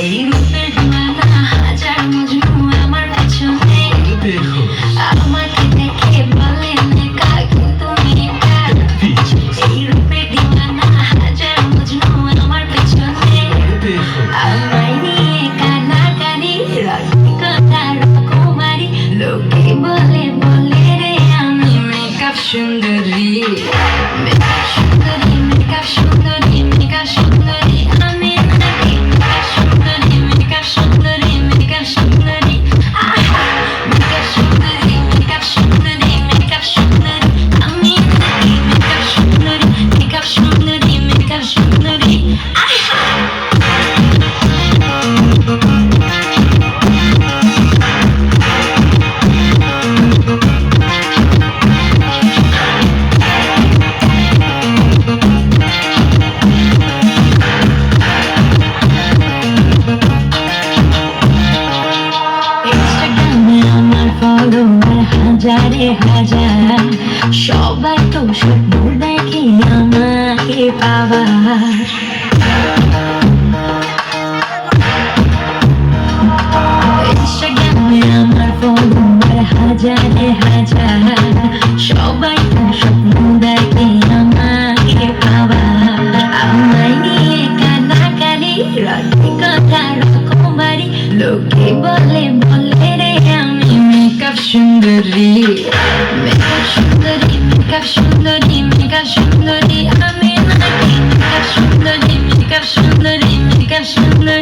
এই রূপের দিওয়ানা হাজার মজনু আমার পেছনে আমাকে দেখে বলে নেকা কিন্তু মেয়েটা এই রূপের দিওয়ানা হাজার মজনু আমার পেছনে আমায় নিয়ে কানাকানি রসিকতা রকমারি লোকে বলে বলে রে আমি মেকআপ সুন্দরী মেকআপ সুন্দরী মেকআপ সুন্দরী মেকআপ সুন্দরী আমি নাকি মেকআপ সুন্দরী মেকআপ সুন্দরী মেকআপ সুন্দরী আহা মেকআপ সুন্দরী মেকআপ সুন্দরী মেকআপ সুন্দরী আমি নাকি মেকআপ সুন্দরী মেকআপ সুন্দরী মেকআপ সুন্দরী আহা ইনস্টাগ্রামে আমার ফলোয়ার হাজারে হাজার সবাই তো স্বপ্ন দেখে আমাকে পাওয়ার ইনস্টাগ্রামে আমার ফলোয়ার হাজারে হাজার সবাই তো স্বপ্ন দেখে আমাকে পাওয়ার আমায় নিয়ে কানাকানি রসিকতা রকমারি লোকে বলে বলে রে আমি মেকআপ সুন্দরী মেকআপ সুন্দরী মেকআপ সুন্দরী মেকআপ সুন্দরী আমি নাকি মেকআপ সুন্দরী মেকআপ সুন্দরী মেকআপ সুন্দরী